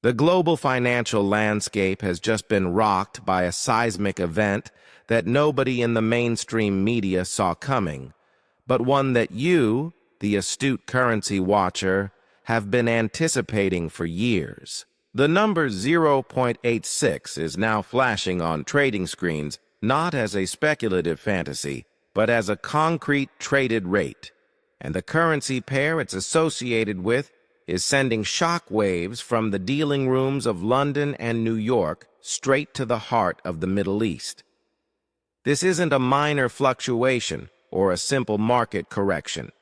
The global financial landscape has just been rocked by a seismic event that nobody in the mainstream media saw coming, but one that you, the astute currency watcher, have been anticipating for years. The number 0.86 is now flashing on trading screens not as a speculative fantasy, but as a concrete traded rate, and the currency pair it's associated with is sending shock waves from the dealing rooms of London and New York straight to the heart of the Middle East. This isn't a minor fluctuation or a simple market correction.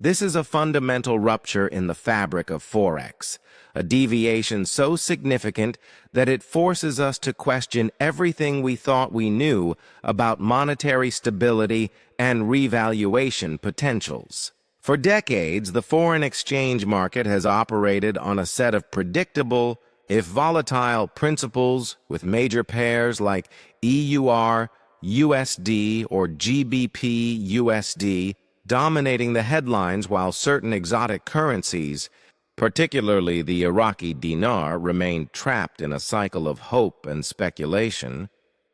This is a fundamental rupture in the fabric of Forex, a deviation so significant that it forces us to question everything we thought we knew about monetary stability and revaluation potentials. For decades, the foreign exchange market has operated on a set of predictable, if volatile, principles with major pairs like EUR, USD, or GBP USD dominating the headlines, while certain exotic currencies, particularly the Iraqi dinar, remained trapped in a cycle of hope and speculation,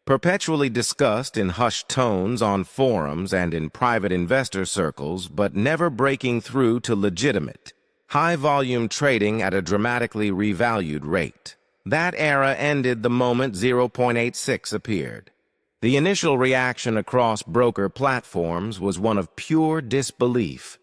perpetually discussed in hushed tones on forums and in private investor circles, but never breaking through to legitimate, high-volume trading at a dramatically revalued rate. That era ended the moment 0.86 appeared. The initial reaction across broker platforms was one of pure disbelief,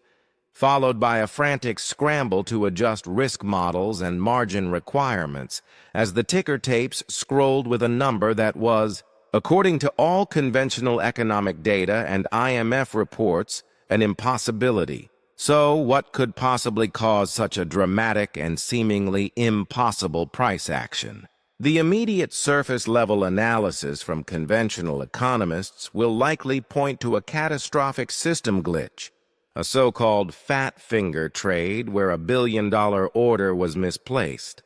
followed by a frantic scramble to adjust risk models and margin requirements as the ticker tapes scrolled with a number that was, according to all conventional economic data and IMF reports, an impossibility. So what could possibly cause such a dramatic and seemingly impossible price action? The immediate surface-level analysis from conventional economists will likely point to a catastrophic system glitch, a so-called fat finger trade where a billion-dollar order was misplaced.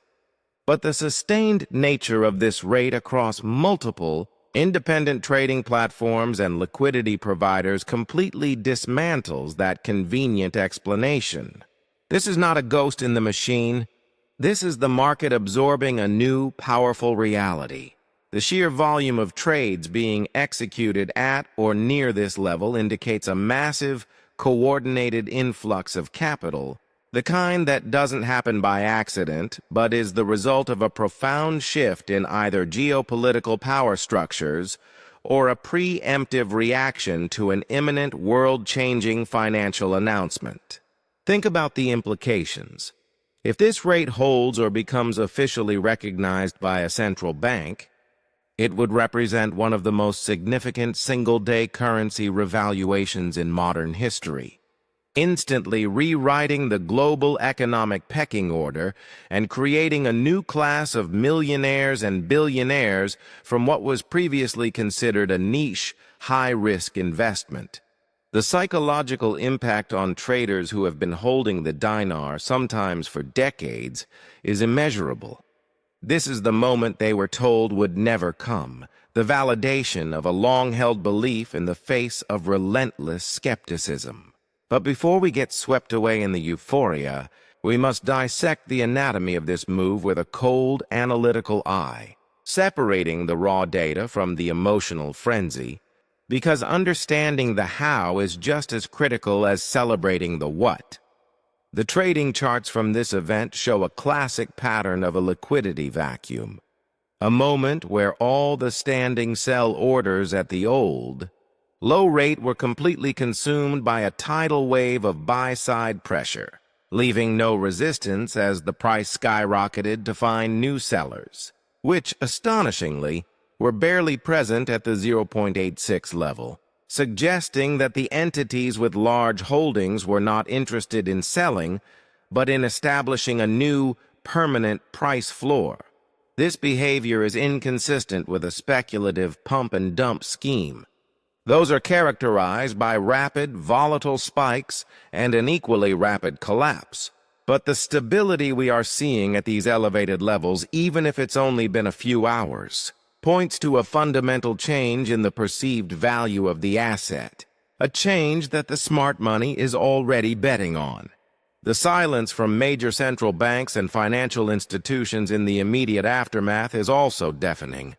But the sustained nature of this rate across multiple independent trading platforms and liquidity providers completely dismantles that convenient explanation. This is not a ghost in the machine. This is the market absorbing a new, powerful reality. The sheer volume of trades being executed at or near this level indicates a massive, coordinated influx of capital, the kind that doesn't happen by accident, but is the result of a profound shift in either geopolitical power structures or a preemptive reaction to an imminent world-changing financial announcement. Think about the implications. If this rate holds or becomes officially recognized by a central bank, it would represent one of the most significant single-day currency revaluations in modern history, instantly rewriting the global economic pecking order and creating a new class of millionaires and billionaires from what was previously considered a niche, high-risk investment. The psychological impact on traders who have been holding the dinar, sometimes for decades, is immeasurable. This is the moment they were told would never come, the validation of a long-held belief in the face of relentless skepticism. But before we get swept away in the euphoria, we must dissect the anatomy of this move with a cold, analytical eye, separating the raw data from the emotional frenzy, because understanding the how is just as critical as celebrating the what. The trading charts from this event show a classic pattern of a liquidity vacuum, a moment where all the standing sell orders at the old low rate were completely consumed by a tidal wave of buy-side pressure, leaving no resistance as the price skyrocketed to find new sellers, which, astonishingly, were barely present at the 0.86 level, suggesting that the entities with large holdings were not interested in selling, but in establishing a new, permanent price floor. This behavior is inconsistent with a speculative pump-and-dump scheme. Those are characterized by rapid, volatile spikes and an equally rapid collapse. But the stability we are seeing at these elevated levels, even if it's only been a few hours, points to a fundamental change in the perceived value of the asset, a change that the smart money is already betting on. The silence from major central banks and financial institutions in the immediate aftermath is also deafening.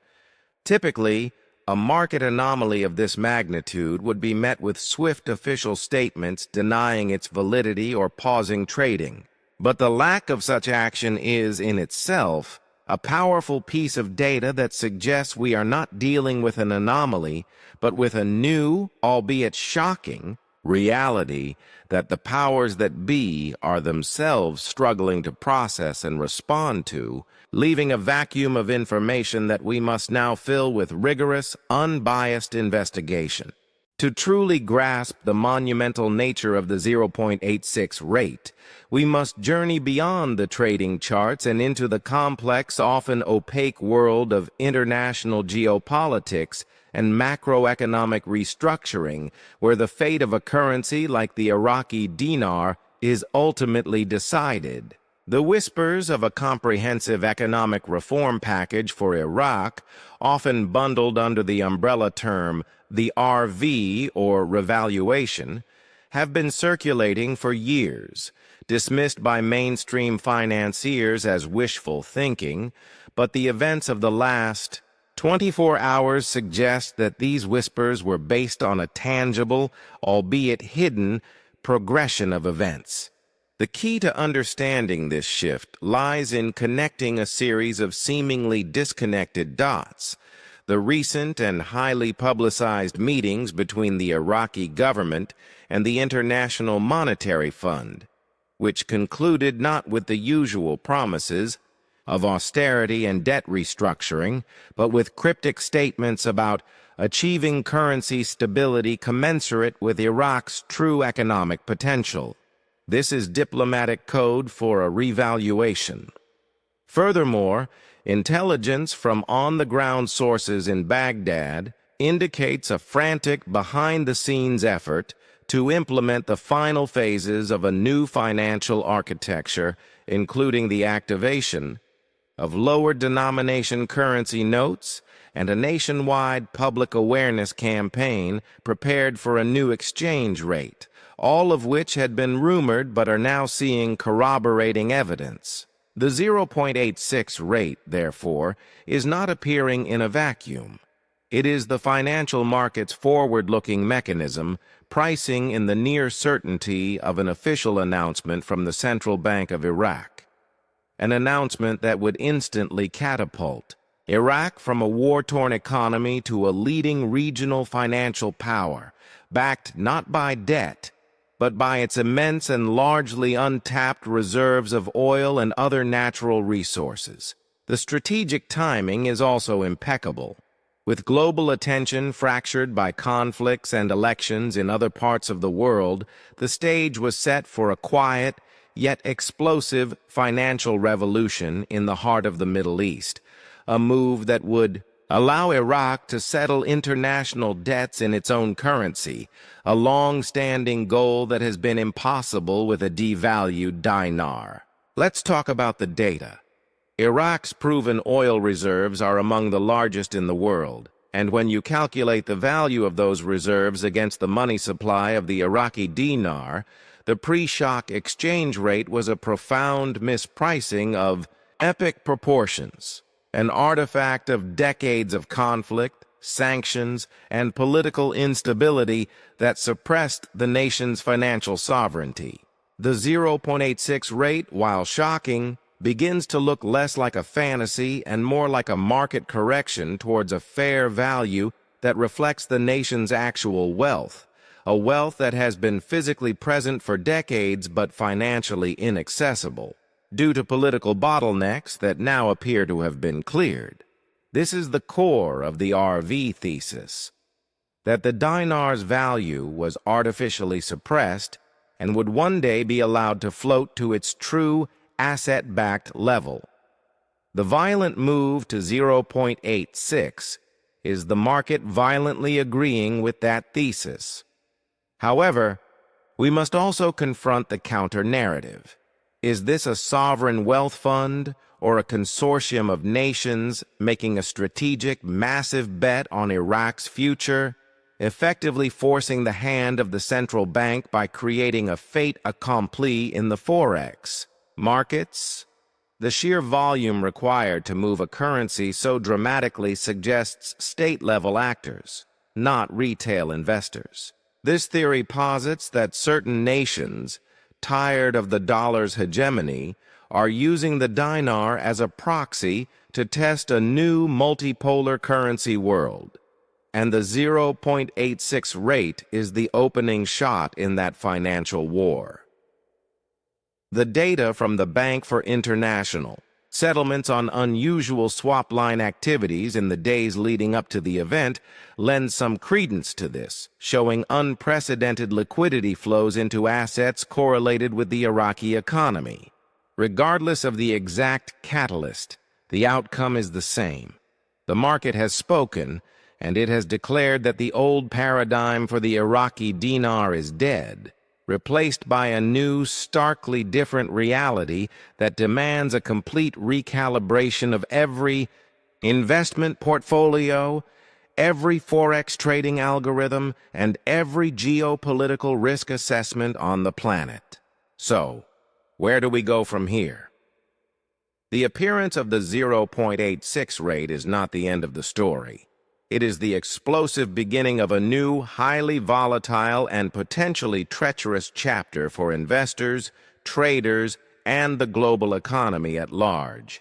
Typically, a market anomaly of this magnitude would be met with swift official statements denying its validity or pausing trading. But the lack of such action is, in itself, a powerful piece of data that suggests we are not dealing with an anomaly, but with a new, albeit shocking, reality that the powers that be are themselves struggling to process and respond to, leaving a vacuum of information that we must now fill with rigorous, unbiased investigation. To truly grasp the monumental nature of the 0.86 rate, we must journey beyond the trading charts and into the complex, often opaque world of international geopolitics and macroeconomic restructuring, where the fate of a currency like the Iraqi dinar is ultimately decided. The whispers of a comprehensive economic reform package for Iraq, often bundled under the umbrella term the RV or revaluation, have been circulating for years, dismissed by mainstream financiers as wishful thinking, but the events of the last 24 hours suggest that these whispers were based on a tangible, albeit hidden, progression of events. The key to understanding this shift lies in connecting a series of seemingly disconnected dots. The recent and highly publicized meetings between the Iraqi government and the International Monetary Fund, which concluded not with the usual promises of austerity and debt restructuring, but with cryptic statements about achieving currency stability commensurate with Iraq's true economic potential. This is diplomatic code for a revaluation. Furthermore, intelligence from on-the-ground sources in Baghdad indicates a frantic behind-the-scenes effort to implement the final phases of a new financial architecture, including the activation of lower denomination currency notes and a nationwide public awareness campaign prepared for a new exchange rate, all of which had been rumored but are now seeing corroborating evidence. The 0.86 rate, therefore, is not appearing in a vacuum. It is the financial market's forward-looking mechanism, pricing in the near certainty of an official announcement from the Central Bank of Iraq. An announcement that would instantly catapult Iraq from a war-torn economy to a leading regional financial power, backed not by debt, but by its immense and largely untapped reserves of oil and other natural resources. The strategic timing is also impeccable. With global attention fractured by conflicts and elections in other parts of the world, the stage was set for a quiet, yet explosive financial revolution in the heart of the Middle East, a move that would allow Iraq to settle international debts in its own currency, a long-standing goal that has been impossible with a devalued dinar. Let's talk about the data. Iraq's proven oil reserves are among the largest in the world, and when you calculate the value of those reserves against the money supply of the Iraqi dinar, the pre-shock exchange rate was a profound mispricing of epic proportions, an artifact of decades of conflict, sanctions, and political instability that suppressed the nation's financial sovereignty. The 0.86 rate, while shocking, begins to look less like a fantasy and more like a market correction towards a fair value that reflects the nation's actual wealth, a wealth that has been physically present for decades but financially inaccessible, due to political bottlenecks that now appear to have been cleared. This is the core of the RV thesis, that the dinar's value was artificially suppressed and would one day be allowed to float to its true asset-backed level. The violent move to 0.86 is the market violently agreeing with that thesis. However, we must also confront the counter-narrative. Is this a sovereign wealth fund or a consortium of nations making a strategic, massive bet on Iraq's future? effectively forcing the hand of the central bank by creating a fait accompli in the Forex markets. The sheer volume required to move a currency so dramatically suggests state-level actors, not retail investors. This theory posits that certain nations, tired of the dollar's hegemony, are using the dinar as a proxy to test a new multipolar currency world. And the 0.86 rate is the opening shot in that financial war. The data from the Bank for International Settlements on unusual swap line activities in the days leading up to the event lend some credence to this, showing unprecedented liquidity flows into assets correlated with the Iraqi economy. Regardless of the exact catalyst, the outcome is the same. The market has spoken, and it has declared that the old paradigm for the Iraqi dinar is dead, replaced by a new, starkly different reality that demands a complete recalibration of every investment portfolio, every Forex trading algorithm, and every geopolitical risk assessment on the planet. So, where do we go from here? The appearance of the 0.86 rate is not the end of the story. It is the explosive beginning of a new, highly volatile and potentially treacherous chapter for investors, traders, and the global economy at large.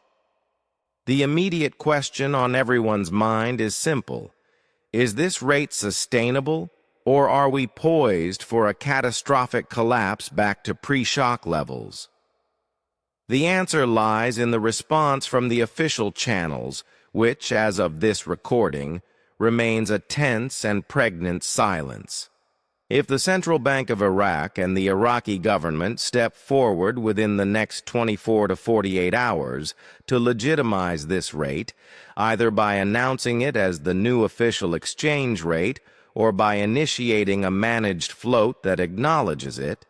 The immediate question on everyone's mind is simple. Is this rate sustainable, or are we poised for a catastrophic collapse back to pre-shock levels? The answer lies in the response from the official channels, which, as of this recording, remains a tense and pregnant silence. If the Central Bank of Iraq and the Iraqi government step forward within the next 24 to 48 hours to legitimize this rate, either by announcing it as the new official exchange rate or by initiating a managed float that acknowledges it,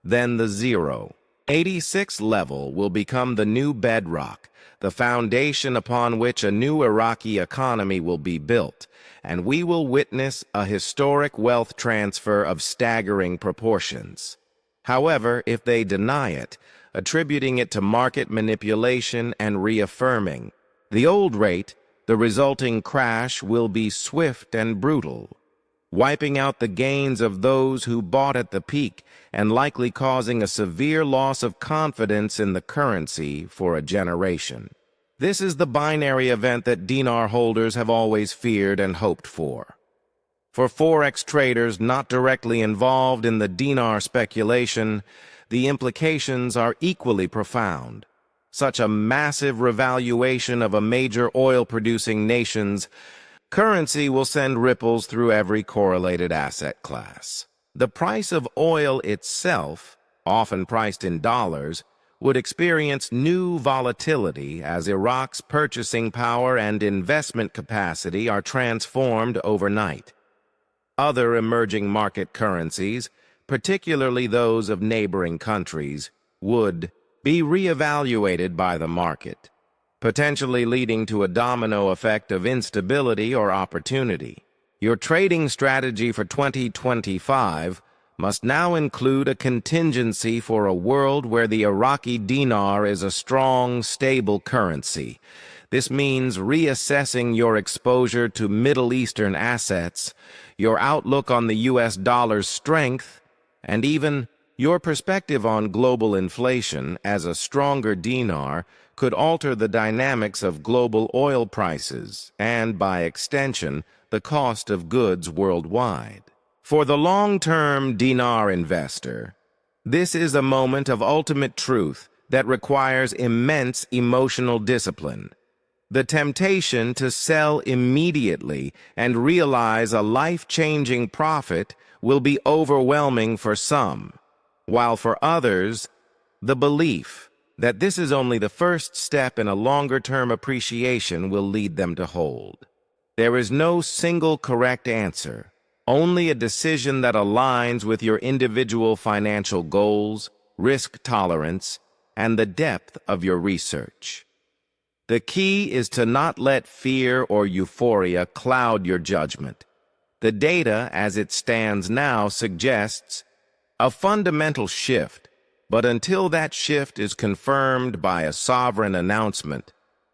then the 0.86 level will become the new bedrock, the foundation upon which a new Iraqi economy will be built, and we will witness a historic wealth transfer of staggering proportions. However, if they deny it, attributing it to market manipulation and reaffirming the old rate, the resulting crash will be swift and brutal, wiping out the gains of those who bought at the peak and likely causing a severe loss of confidence in the currency for a generation. This is the binary event that dinar holders have always feared and hoped for. For Forex traders not directly involved in the dinar speculation, the implications are equally profound. Such a massive revaluation of a major oil-producing nation's currency will send ripples through every correlated asset class. The price of oil itself, often priced in dollars, would experience new volatility as Iraq's purchasing power and investment capacity are transformed overnight. Other emerging market currencies, particularly those of neighboring countries, would be reevaluated by the market, potentially leading to a domino effect of instability or opportunity. Your trading strategy for 2025 must now include a contingency for a world where the Iraqi dinar is a strong, stable currency. This means reassessing your exposure to Middle Eastern assets, your outlook on the U.S. dollar's strength, and even your perspective on global inflation, as a stronger dinar could alter the dynamics of global oil prices and, by extension, the cost of goods worldwide. For the long-term dinar investor, this is a moment of ultimate truth that requires immense emotional discipline. The temptation to sell immediately and realize a life-changing profit will be overwhelming for some, while for others, the belief that this is only the first step in a longer-term appreciation will lead them to hold. There is no single correct answer, only a decision that aligns with your individual financial goals, risk tolerance, and the depth of your research. The key is to not let fear or euphoria cloud your judgment. The data, as it stands now, suggests a fundamental shift, but until that shift is confirmed by a sovereign announcement,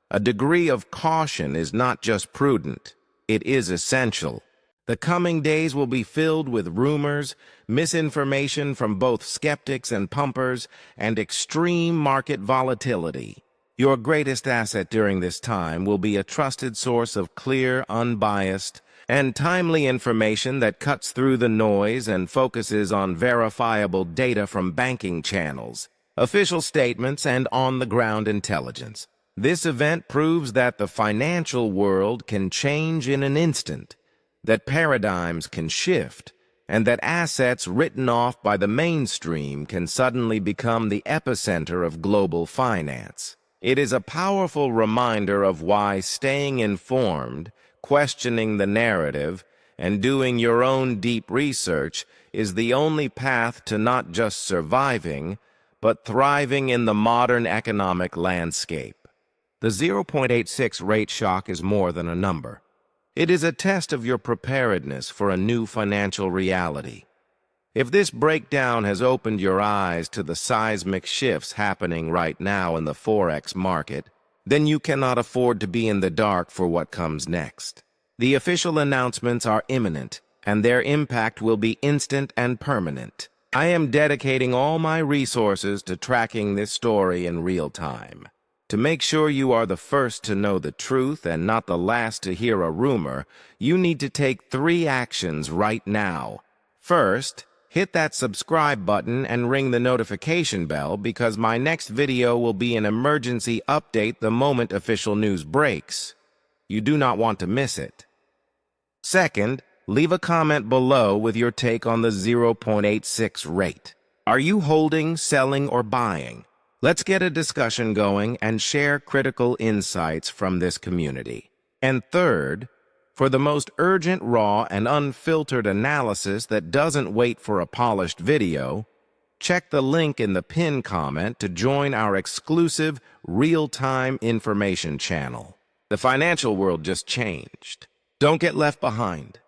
a degree of caution is not just prudent, it is essential. The coming days will be filled with rumors, misinformation from both skeptics and pumpers, and extreme market volatility. Your greatest asset during this time will be a trusted source of clear, unbiased, and timely information that cuts through the noise and focuses on verifiable data from banking channels, official statements, and on-the-ground intelligence. This event proves that the financial world can change in an instant, that paradigms can shift, and that assets written off by the mainstream can suddenly become the epicenter of global finance. It is a powerful reminder of why staying informed, questioning the narrative, and doing your own deep research is the only path to not just surviving, but thriving in the modern economic landscape. The 0.86 rate shock is more than a number. It is a test of your preparedness for a new financial reality. If this breakdown has opened your eyes to the seismic shifts happening right now in the Forex market, then you cannot afford to be in the dark for what comes next. The official announcements are imminent, and their impact will be instant and permanent. I am dedicating all my resources to tracking this story in real time. To make sure you are the first to know the truth and not the last to hear a rumor, you need to take 3 actions right now. First, hit that subscribe button and ring the notification bell because my next video will be an emergency update the moment official news breaks. You do not want to miss it. Second, leave a comment below with your take on the 0.86 rate. Are you holding, selling, or buying? Let's get a discussion going and share critical insights from this community. And third, for the most urgent, raw, and unfiltered analysis that doesn't wait for a polished video, check the link in the pinned comment to join our exclusive real-time information channel. The financial world just changed. Don't get left behind.